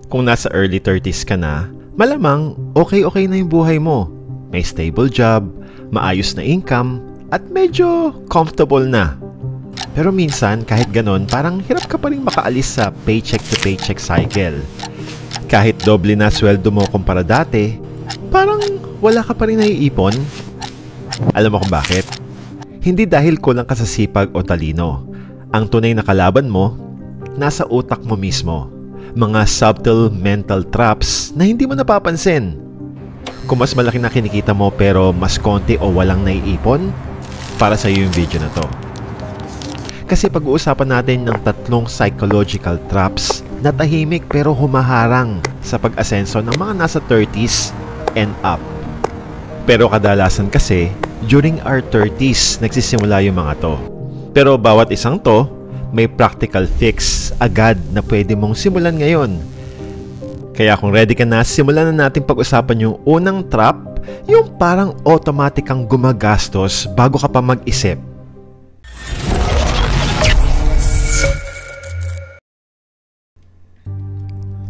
Kung nasa early 30s ka na, malamang okay na yung buhay mo. May stable job, maayos na income, at medyo comfortable na. Pero minsan, kahit ganon, parang hirap ka pa rin makaalis sa paycheck to paycheck cycle. Kahit doble na sweldo mo kumpara dati, parang wala ka pa rin naiipon. Alam mo kung bakit? Hindi dahil kulang ka sa sipag o talino. Ang tunay na kalaban mo, nasa utak mo mismo. Mga subtle mental traps na hindi mo napapansin. Kung mas malaki na kinikita mo pero mas konti o walang naiipon, para sa iyo yung video na to. Kasi pag-uusapan natin ng 3 psychological traps na tahimik pero humaharang sa pag-asenso ng mga nasa 30s and up. Pero kadalasan kasi, during our 30s nagsisimula yung mga to. Pero bawat isang to, may practical fix agad na pwede mong simulan ngayon. Kaya kung ready ka na, simulan na natin pag-usapan yung unang trap, yung parang automatic kang gumagastos bago ka pa mag-isip.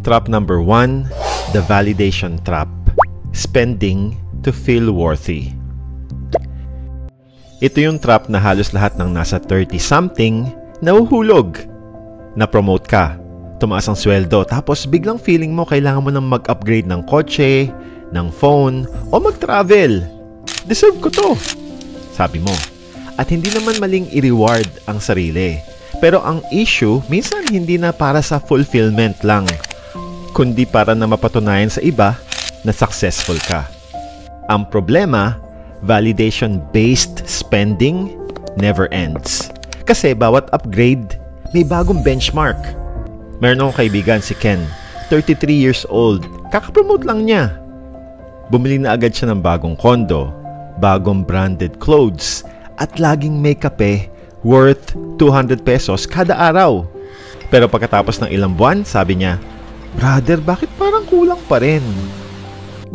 Trap number 1, the validation trap. Spending to feel worthy. Ito yung trap na halos lahat ng nasa 30-something nahuhulog. Na-promote ka, tumaas ang sweldo, tapos biglang feeling mo kailangan mo nang mag-upgrade ng kotse, ng phone, o mag-travel. Deserve ko to, sabi mo. At hindi naman maling i-reward ang sarili. Pero ang issue, minsan hindi na para sa fulfillment lang, kundi para na mapatunayan sa iba na successful ka. Ang problema, validation-based spending never ends. Kasi bawat upgrade, may bagong benchmark. Meron akong kaibigan si Ken, 33 years old, kakapromote lang niya. Bumili na agad siya ng bagong kondo, bagong branded clothes, at laging may kape worth 200 pesos kada araw. Pero pagkatapos ng ilang buwan, sabi niya, "Brother, bakit parang kulang pa rin?"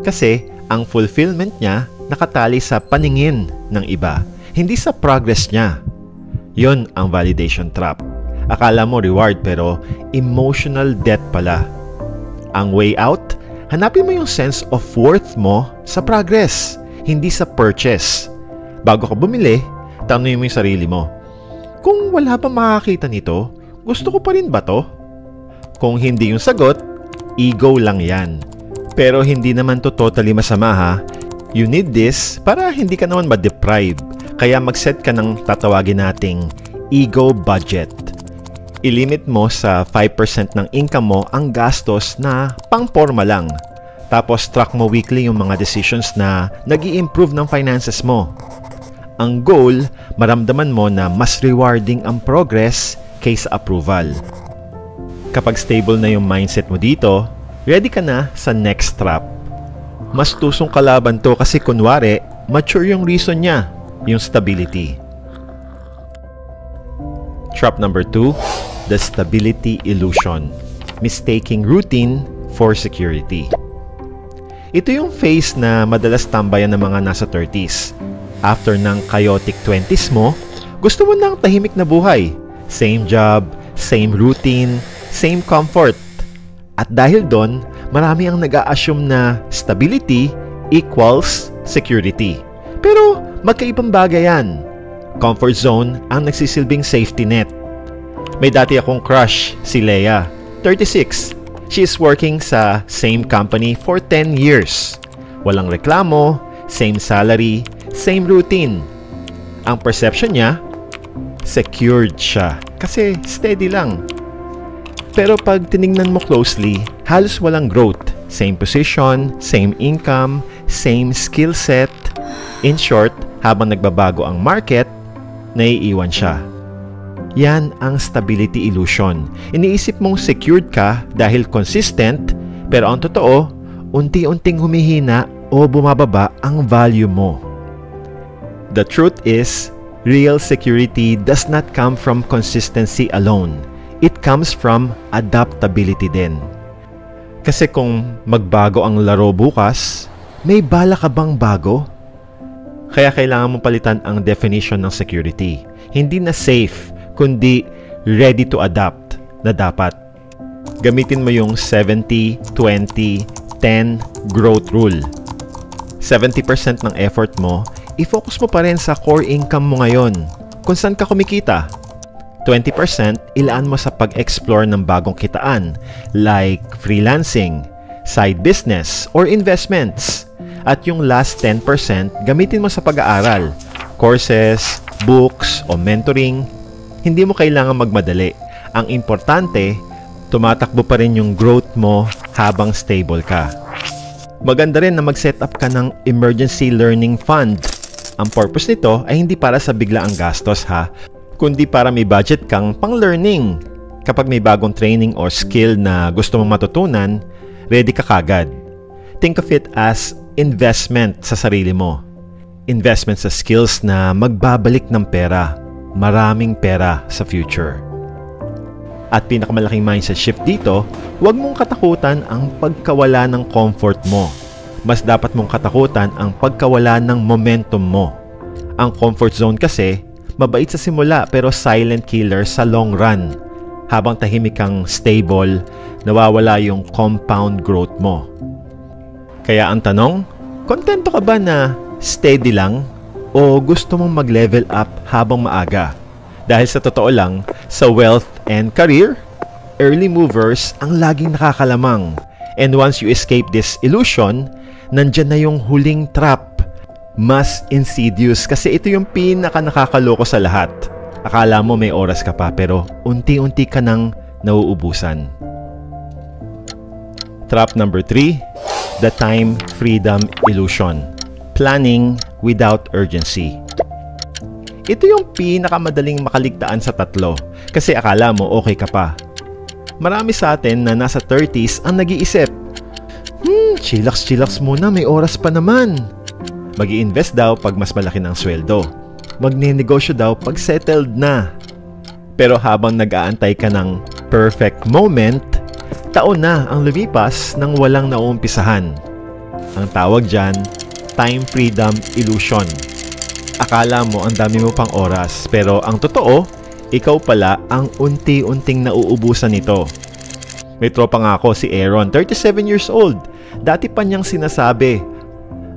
Kasi ang fulfillment niya nakatali sa paningin ng iba, hindi sa progress niya. Yon ang validation trap. Akala mo reward pero emotional debt pala. Ang way out, hanapin mo yung sense of worth mo sa progress, hindi sa purchase. Bago ka bumili, tanungin mo yung sarili mo, kung wala pa makakita nito, gusto ko pa rin ba to? Kung hindi yung sagot, ego lang yan. Pero hindi naman to totally masama ha. You need this para hindi ka naman ma-deprive. Kaya mag-set ka ng tatawagin nating ego budget. I-limit mo sa 5% ng income mo ang gastos na pang-forma lang. Tapos track mo weekly yung mga decisions na nag-i-improve ng finances mo. Ang goal, maramdaman mo na mas rewarding ang progress kaysa approval. Kapag stable na yung mindset mo dito, ready ka na sa next trap. Mas tusong kalaban to kasi kunwari, mature yung reason niya, yung stability. Trap number 2, the stability illusion. Mistaking routine for security. Ito yung phase na madalas tambayan ng mga nasa 30s. After ng chaotic 20s mo, gusto mo ng tahimik na buhay. Same job, same routine, same comfort. At dahil doon, marami ang nag-a-assume na stability equals security. Pero magkaibang bagay yan. Comfort zone ang nagsisilbing safety net. May dati akong crush, si Leia, 36. She is working sa same company for 10 years. Walang reklamo, same salary, same routine. Ang perception niya, secured siya kasi steady lang. Pero pag tinignan mo closely, halos walang growth. Same position, same income, same skill set. In short, habang nagbabago ang market, naiiwan siya. Yan ang stability illusion. Iniisip mong secured ka dahil consistent, pero ang totoo, unti-unting humihina o bumababa ang value mo. The truth is, real security does not come from consistency alone. It comes from adaptability din. Kasi kung magbago ang laro bukas, may bala ka bang bago? Kaya kailangan mong palitan ang definition ng security. Hindi na safe, kundi ready to adapt na dapat. gamitin mo yung 70-20-10 growth rule. 70% ng effort mo, i-focus mo pa rin sa core income mo ngayon, kung saan ka kumikita. 20% ilaan mo sa pag-explore ng bagong kitaan, like freelancing, side business, or investments. At yung last 10% gamitin mo sa pag-aaral, courses, books, o mentoring. Hindi mo kailangan magmadali. Ang importante, tumatakbo pa rin yung growth mo habang stable ka. Maganda rin na mag-set up ka ng emergency learning fund. Ang purpose nito ay hindi para sa biglaang gastos ha, kundi para may budget kang pang-learning. Kapag may bagong training or skill na gusto mong matutunan, ready ka kagad. Think of it as investment sa sarili mo. Investment sa skills na magbabalik ng pera, maraming pera sa future. At pinakamalaking mindset shift dito, huwag mong katakutan ang pagkawala ng comfort mo. Mas dapat mong katakutan ang pagkawala ng momentum mo. Ang comfort zone kasi, mabait sa simula pero silent killer sa long run. Habang tahimik kang stable, nawawala yung compound growth mo. Kaya ang tanong, kontento ka ba na steady lang o gusto mong mag-level up habang maaga? Dahil sa totoo lang, sa wealth and career, early movers ang laging nakakalamang. And once you escape this illusion, nandyan na yung huling trap. Mas insidious kasi ito yung pinaka-nakakaloko sa lahat. Akala mo may oras ka pa pero unti-unti ka nang nauubusan. Trap number 3, the time freedom illusion. Planning without urgency. Ito yung pinakamadaling makaligtaan sa tatlo kasi akala mo okay ka pa. Marami sa atin na nasa 30s ang nag-iisip, chillax muna, may oras pa naman. Mag-i-invest daw pag mas malaki ng sweldo. Magne-negosyo daw pag settled na. Pero habang nag-aantay ka ng perfect moment, taon na ang lumipas nang walang nauumpisahan. Ang tawag dyan, time freedom illusion. Akala mo ang dami mo pang oras, pero ang totoo, ikaw pala ang unti-unting nauubusan nito. May tropa nga ako, si Aaron, 37 years old. Dati pa niyang sinasabi,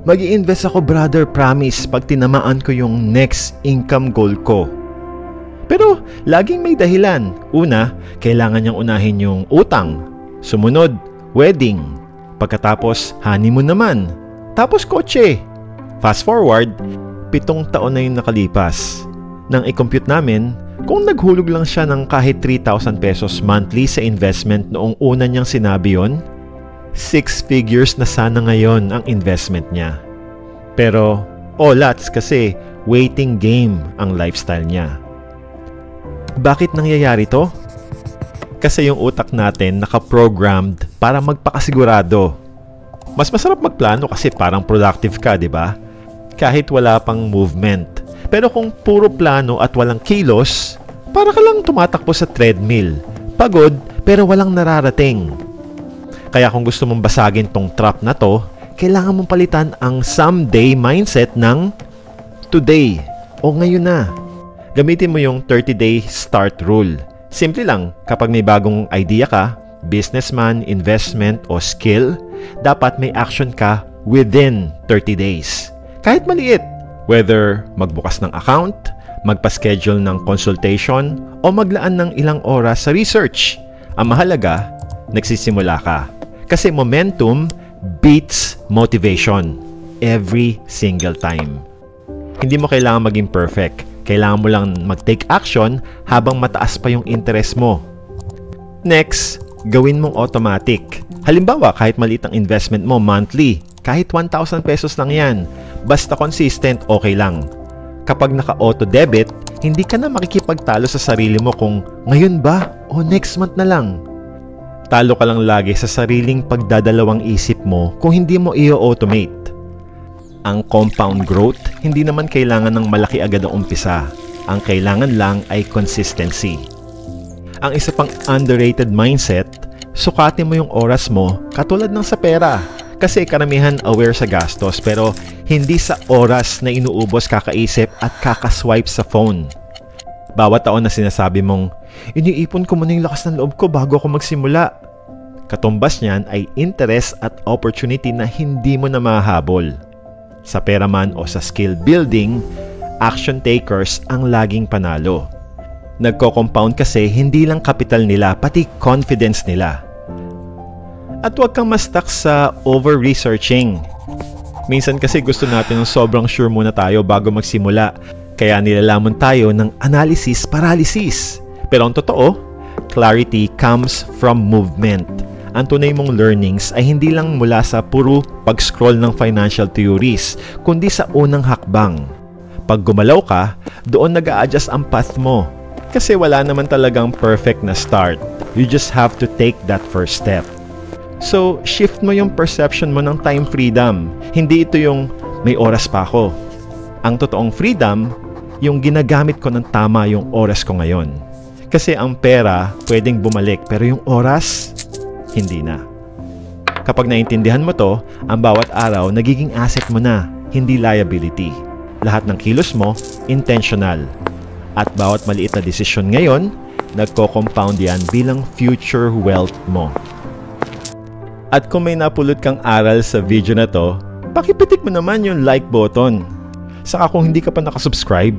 mag-i-invest ako brother, promise, pag tinamaan ko yung next income goal ko. Pero laging may dahilan. Una, kailangan niyang unahin yung utang. Sumunod, wedding. Pagkatapos, honeymoon naman. Tapos kotse. Fast forward, 7 taon na yung nakalipas. Nang i-compute namin, kung naghulog lang siya ng kahit 3,000 pesos monthly sa investment noong una niyang sinabi yon, 6 figures na sana ngayon ang investment niya. Pero, lots kasi waiting game ang lifestyle niya. Bakit nangyayari to? Kasi yung utak natin naka-programmed para magpakasigurado. Mas masarap magplano kasi parang productive ka, di ba? Kahit wala pang movement. Pero kung puro plano at walang kilos, para ka lang tumatakbo sa treadmill. Pagod pero walang nararating. Kaya kung gusto mong basagin tong trap na to, kailangan mong palitan ang someday mindset ng today o ngayon na. Gamitin mo yung 30-day start rule. Simple lang, kapag may bagong idea ka, businessman, investment o skill, dapat may action ka within 30 days. Kahit maliit, whether magbukas ng account, magpa-schedule ng consultation, o maglaan ng ilang oras sa research. Ang mahalaga, nagsisimula ka. Kasi momentum beats motivation every single time. Hindi mo kailangan maging perfect. Kailangan mo lang mag-take action habang mataas pa yung interest mo. Next, gawin mong automatic. Halimbawa, kahit maliit ang investment mo monthly, kahit 1,000 pesos lang yan, basta consistent, okay lang. Kapag naka-auto-debit, hindi ka na makikipagtalo sa sarili mo kung ngayon ba o next month na lang. Talo ka lang lagi sa sariling pagdadalawang isip mo kung hindi mo i-automate. Ang compound growth, hindi naman kailangan ng malaki agad ang umpisa. Ang kailangan lang ay consistency. Ang isa pang underrated mindset, sukatin mo yung oras mo katulad ng sa pera. Kasi karamihan aware sa gastos pero hindi sa oras na inuubos kakaisip at kakaswipe sa phone. Bawat taon na sinasabi mong, iniipon ko muna yung lakas ng loob ko bago ako magsimula. Katumbas niyan ay interest at opportunity na hindi mo na mahahabol. Sa pera man o sa skill building, action takers ang laging panalo. Nagko-compound kasi hindi lang kapital nila, pati confidence nila. At huwag kang ma-stuck sa over-researching. Minsan kasi gusto natin ng sobrang sure muna tayo bago magsimula, kaya nilalamon tayo ng analysis paralysis. Pero ang totoo, clarity comes from movement. Ang tunay mong learnings ay hindi lang mula sa puro pag-scroll ng financial theories, kundi sa unang hakbang. Pag gumalaw ka, doon nag-a-adjust ang path mo. Kasi wala naman talagang perfect na start. You just have to take that first step. So, shift mo yung perception mo ng time freedom. Hindi ito yung may oras pa ako. Ang totoong freedom, yung ginagamit ko ng tama yung oras ko ngayon. Kasi ang pera pwedeng bumalik pero yung oras, hindi na. Kapag naintindihan mo to, ang bawat araw nagiging asset mo na, hindi liability. Lahat ng kilos mo, intentional. At bawat maliit na desisyon ngayon, nagko-compound yan bilang future wealth mo. At kung may napulot kang aral sa video na to, pakipitik mo naman yung like button. Saka kung hindi ka pa nakasubscribe,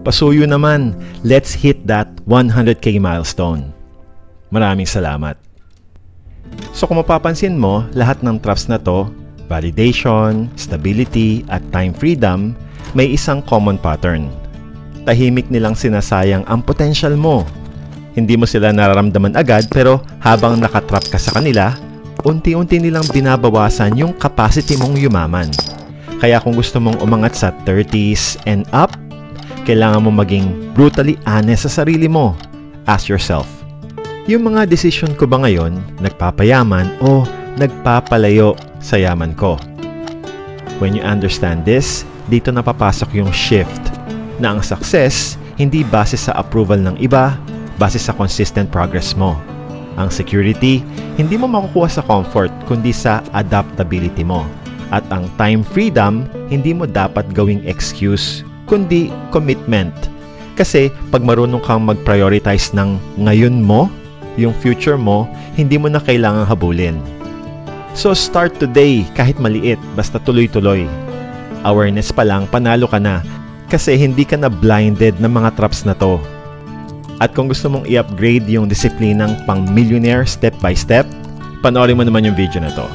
pasuyo naman, let's hit that 100k milestone. Maraming salamat. So kung mapapansin mo, lahat ng traps na to, validation, stability, at time freedom, may isang common pattern. Tahimik nilang sinasayang ang potential mo. Hindi mo sila nararamdaman agad pero habang nakatrap ka sa kanila, unti-unti nilang binabawasan yung capacity mong yumaman. Kaya kung gusto mong umangat sa 30s and up, kailangan mo maging brutally honest sa sarili mo. Ask yourself, yung mga decision ko ba ngayon nagpapayaman o nagpapalayo sa yaman ko? When you understand this, dito napapasok yung shift na ang success hindi base sa approval ng iba, base sa consistent progress mo. Ang security, hindi mo makukuha sa comfort kundi sa adaptability mo. At ang time freedom, hindi mo dapat gawing excuse kundi commitment. Kasi pag marunong kang mag-prioritize ng ngayon mo, yung future mo, hindi mo na kailangang habulin. So start today kahit maliit, basta tuloy-tuloy. Awareness pa lang, panalo ka na kasi hindi ka na blinded ng mga traps na to. At kung gusto mong i-upgrade yung disiplinang pang-millionaire step by step, panoorin mo naman yung video na to.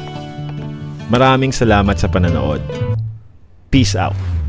Maraming salamat sa pananood. Peace out!